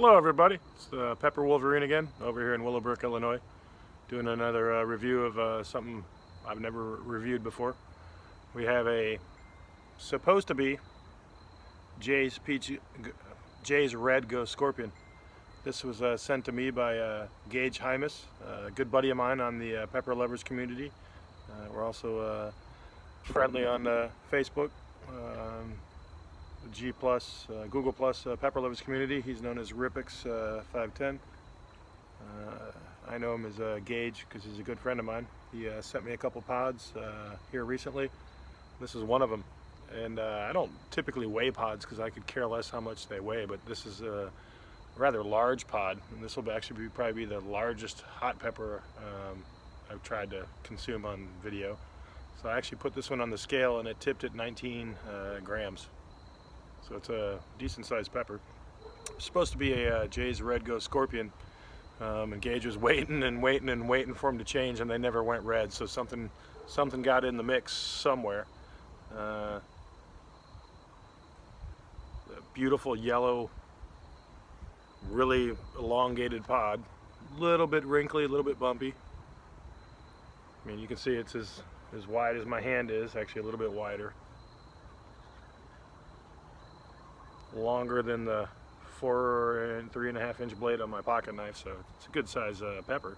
Hello everybody, it's Pepper Wolverine again, over here in Willowbrook, Illinois, doing another review of something I've never reviewed before. We have a supposed to be Jay's Red Ghost Scorpion. This was sent to me by Gage Hymas, a good buddy of mine on the Pepper Lovers community. We're also friendly on Facebook. G+, Google+, Pepper Lovers community. He's known as Ripix 510. I know him as Gage because he's a good friend of mine. He sent me a couple pods here recently. This is one of them. And I don't typically weigh pods because I could care less how much they weigh, but this is a rather large pod. And this will probably be the largest hot pepper I've tried to consume on video. So I actually put this one on the scale and it tipped at 19 grams. So it's a decent sized pepper. It's supposed to be a Jay's Red Ghost Scorpion, and Gage was waiting and waiting and waiting for them to change, and they never went red. So something got in the mix somewhere. A beautiful yellow, really elongated pod, a little bit wrinkly, a little bit bumpy. I mean, you can see it's as wide as my hand is, actually a little bit wider. Longer than the 4 and 3.5 inch blade on my pocket knife, so it's a good size pepper.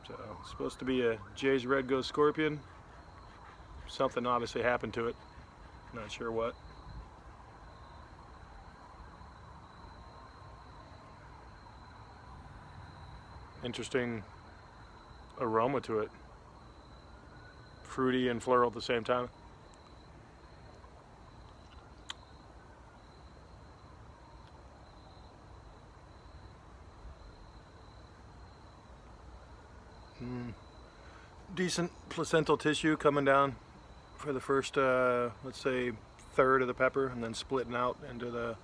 So it's supposed to be a Jay's Red Ghost Scorpion. Something obviously happened to it. Not sure what. Interesting aroma to it. Fruity and floral at the same time. Decent placental tissue coming down for the first, let's say, third of the pepper, and then splitting out into the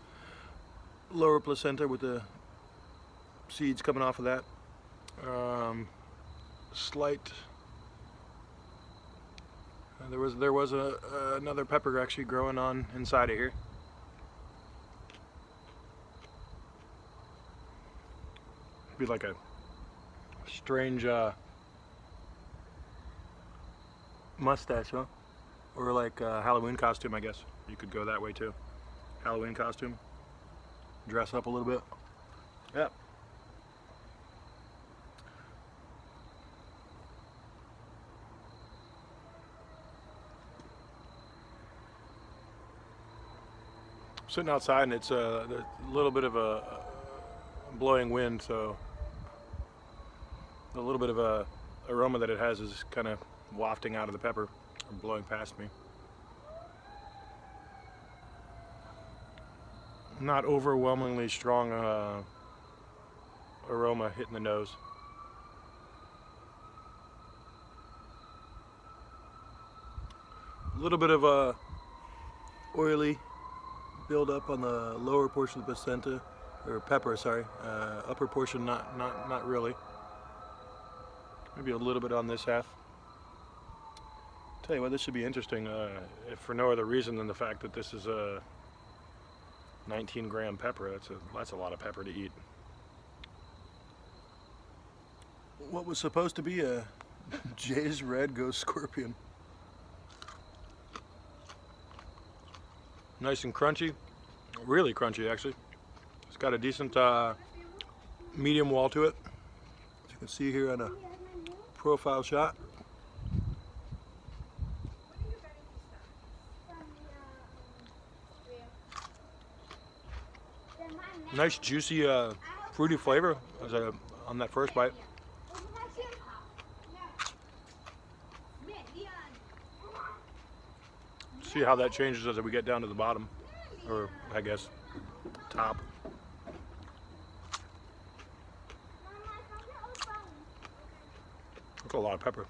lower placenta with the seeds coming off of that. Slight. There was another pepper actually growing on inside of here. Be like a strange mustache, huh? Or like a Halloween costume, I guess. You could go that way too. Halloween costume. Dress up a little bit. Yep. Sitting outside and it's a little bit of a blowing wind, so a little bit of a aroma that it has is kind of wafting out of the pepper, or blowing past me. Not overwhelmingly strong aroma hitting the nose. A little bit of a oily build up on the lower portion of the placenta, or pepper, sorry. Upper portion, not really. Maybe a little bit on this half. Tell you what, this should be interesting, if for no other reason than the fact that this is a 19 gram pepper. That's a lot of pepper to eat. What was supposed to be a Jay's Red Ghost Scorpion. Nice and crunchy, really crunchy actually. It's got a decent medium wall to it, as you can see here on a profile shot. Nice juicy fruity flavor on that first bite. See how that changes as we get down to the bottom, or I guess top. That's a lot of pepper.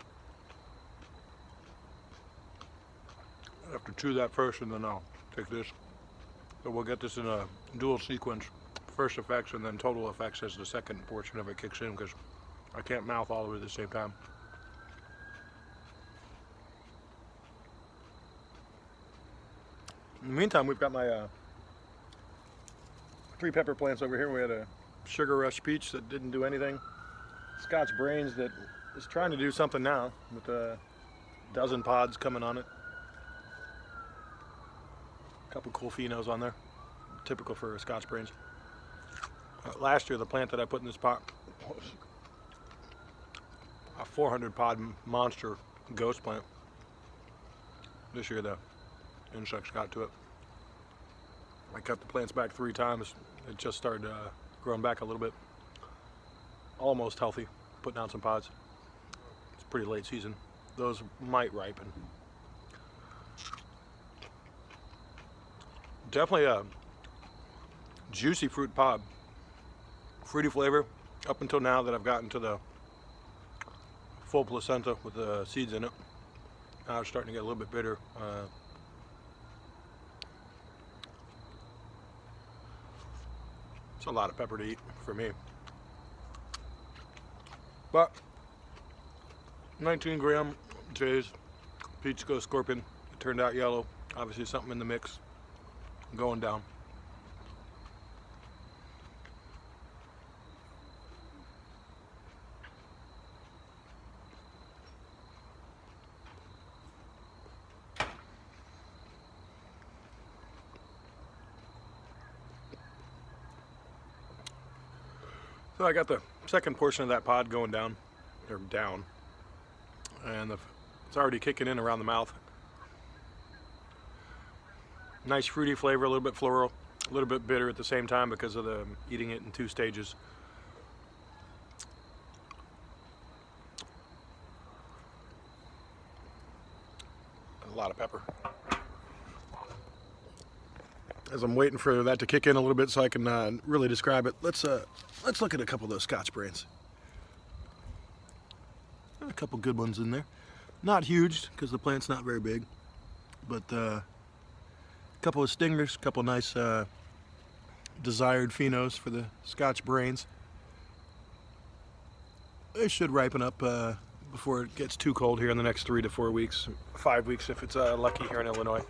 I have to chew that first and then I'll take this. So we'll get this in a dual sequence. First effects and then total effects as the second portion of it kicks in, because I can't mouth all of it at the same time. In the meantime, we've got my 3 pepper plants over here. We had a Sugar Rush Peach that didn't do anything. Scotch Brains that is trying to do something now with a dozen pods coming on it. A couple cool phenos on there, typical for Scotch Brains. Last year, the plant that I put in this pot was a 400 pod monster ghost plant. This year, the insects got to it. I cut the plants back 3 times. It just started growing back a little bit. Almost healthy, putting out some pods. It's pretty late season. Those might ripen. Definitely a juicy fruit pod. Fruity flavor up until now that I've gotten to the full placenta with the seeds in it. Now it's starting to get a little bit bitter. It's a lot of pepper to eat for me. But 19 gram J's, Peach Ghost Scorpion. It turned out yellow. Obviously something in the mix going down. So I got the second portion of that pod going down, or down, and it's already kicking in around the mouth. Nice fruity flavor, a little bit floral, a little bit bitter at the same time because of the eating it in 2 stages. A lot of pepper. As I'm waiting for that to kick in a little bit so I can really describe it, let's look at a couple of those Scotch Brains. A couple good ones in there. Not huge because the plant's not very big, but a couple of stingers, a couple of nice desired phenos for the Scotch Brains. They should ripen up before it gets too cold here in the next 3 to 4 weeks, 5 weeks if it's lucky here in Illinois.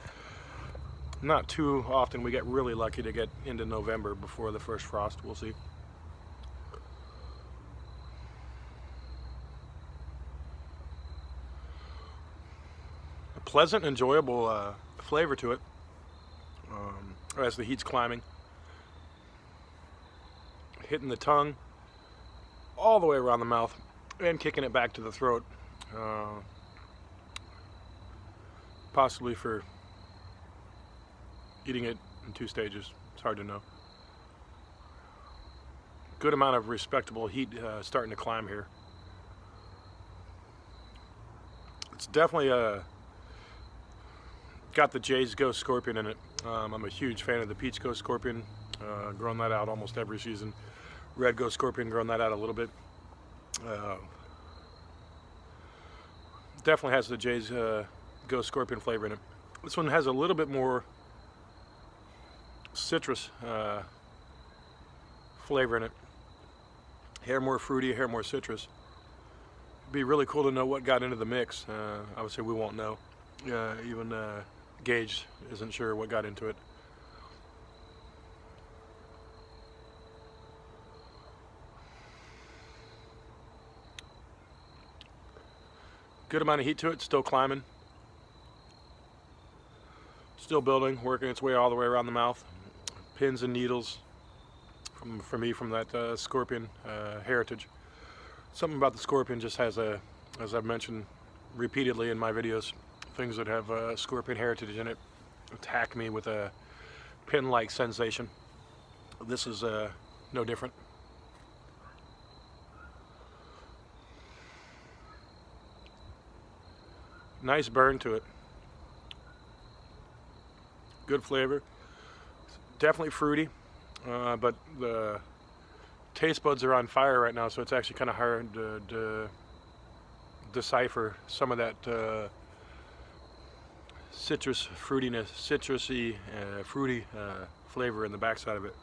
Not too often we get really lucky to get into November before the first frost. We'll see. A pleasant, enjoyable flavor to it as the heat's climbing. Hitting the tongue all the way around the mouth and kicking it back to the throat. Possibly for eating it in 2 stages. It's hard to know. Good amount of respectable heat starting to climb here. It's definitely got the Jay's Ghost Scorpion in it. I'm a huge fan of the Peach Ghost Scorpion. Grown that out almost every season. Red Ghost Scorpion, grown that out a little bit. Definitely has the Jay's Ghost Scorpion flavor in it. This one has a little bit more citrus flavor in it. Hair more fruity, hair more citrus. It'd be really cool to know what got into the mix. Obviously we won't know. Even Gage isn't sure what got into it. Good amount of heat to it, still climbing. Still building, working its way all the way around the mouth. Pins and needles for me from that scorpion heritage. Something about the scorpion just has as I've mentioned repeatedly in my videos, things that have scorpion heritage in it attack me with a pin-like sensation. This is no different. Nice burn to it. Good flavor. Definitely fruity, but the taste buds are on fire right now, so it's actually kind of hard to decipher some of that citrus fruitiness, citrusy, fruity flavor in the backside of it.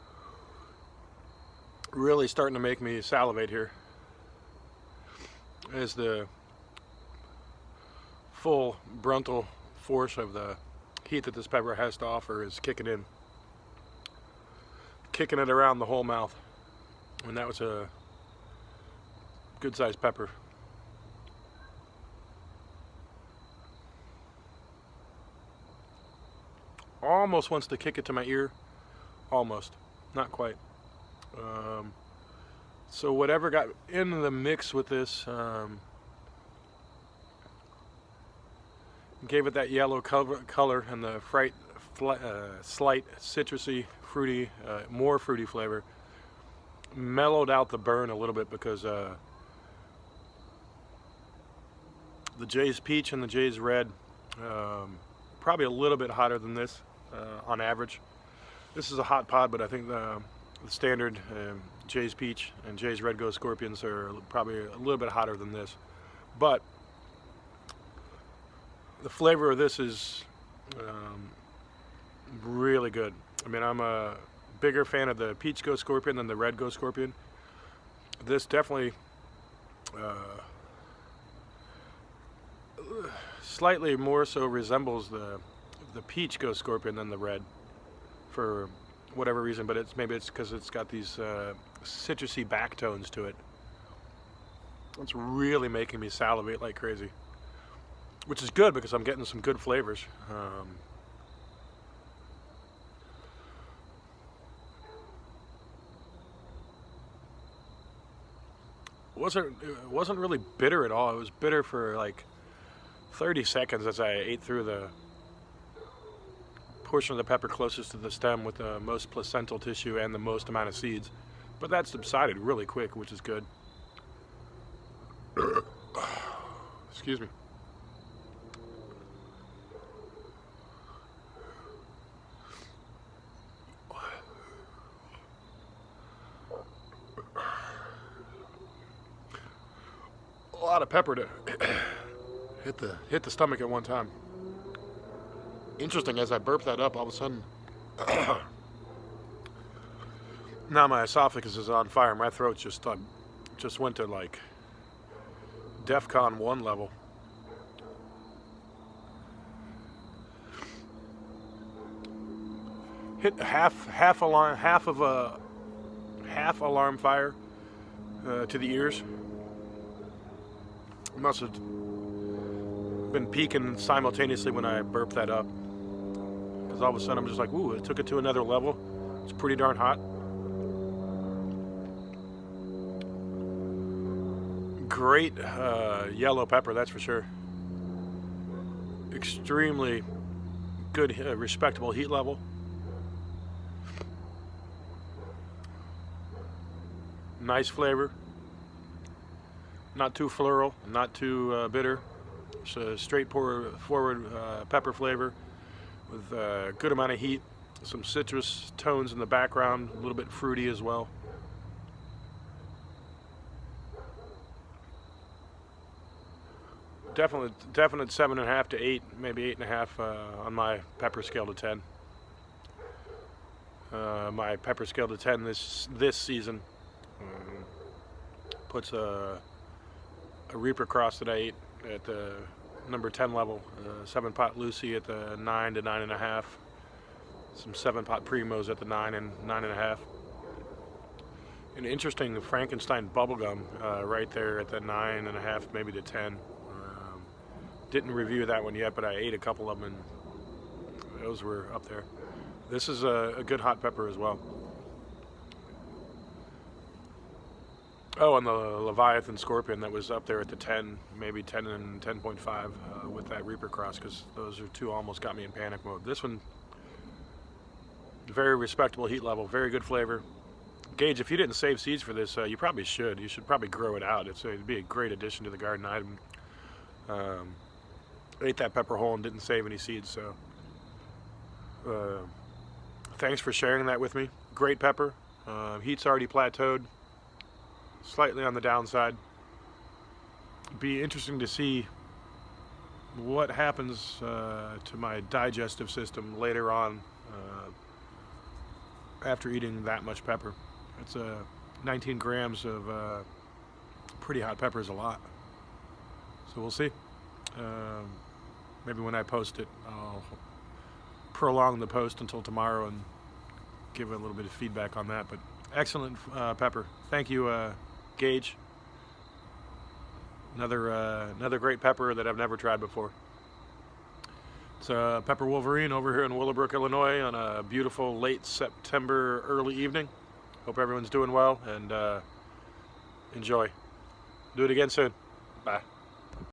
Really starting to make me salivate here as the full frontal force of the heat that this pepper has to offer is kicking in. kicking it around the whole mouth. And that was a good sized pepper. Almost wants to kick it to my ear. Almost. Not quite. So whatever got in the mix with this gave it that yellow color and the slight citrusy, fruity, more fruity flavor. Mellowed out the burn a little bit because the Jay's Peach and the Jay's Red probably a little bit hotter than this on average. This is a hot pod, but I think the standard Jay's Peach and Jay's Red Ghost Scorpions are probably a little bit hotter than this. But the flavor of this is really good. I mean, I'm a bigger fan of the Peach Ghost Scorpion than the Red Ghost Scorpion. This definitely slightly more so resembles the Peach Ghost Scorpion than the Red, for whatever reason, but maybe it's because it's got these citrusy backtones to it. It's really making me salivate like crazy, which is good because I'm getting some good flavors. It wasn't really bitter at all. It was bitter for like 30 seconds as I ate through the portion of the pepper closest to the stem with the most placental tissue and the most amount of seeds. But that subsided really quick, which is good. Excuse me. A lot of pepper to hit the stomach at one time. Interesting, as I burp that up, all of a sudden, now my esophagus is on fire. My throat just went to like DEFCON 1 level. Hit half alarm fire to the ears. Must have been peaking simultaneously when I burped that up. Because all of a sudden I'm just like, ooh, it took it to another level. It's pretty darn hot. Great yellow pepper, that's for sure. Extremely good, respectable heat level. Nice flavor. Not too floral, not too bitter. It's a straightforward pepper flavor with a good amount of heat, some citrus tones in the background, a little bit fruity as well. Definite 7.5 to 8, maybe 8.5 on my pepper scale to 10. My pepper scale to 10 this season puts a Reaper Cross that I ate at the number 10 level, 7-pot Lucy at the 9 to 9.5, some 7-pot Primos at the 9 and 9.5. An interesting Frankenstein bubblegum right there at the 9.5, maybe to 10. Didn't review that one yet, but I ate a couple of them and those were up there. This is a good hot pepper as well. Oh, and the Leviathan Scorpion that was up there at the 10, maybe 10 and 10.5 with that Reaper Cross, because those are two almost got me in panic mode. This one, very respectable heat level, very good flavor. Gage, if you didn't save seeds for this, you probably should. You should probably grow it out. It'd be a great addition to the garden item. Ate that pepper whole and didn't save any seeds, so thanks for sharing that with me. Great pepper. Heat's already plateaued. Slightly on the downside. Be interesting to see what happens to my digestive system later on after eating that much pepper. It's 19 grams of pretty hot pepper is a lot. So we'll see. Maybe when I post it, I'll prolong the post until tomorrow and give a little bit of feedback on that. But excellent pepper. Thank you, Gage. Another great pepper that I've never tried before. It's Pepper Wolverine over here in Willowbrook, Illinois on a beautiful late September early evening. Hope everyone's doing well, and enjoy. Do it again soon. Bye.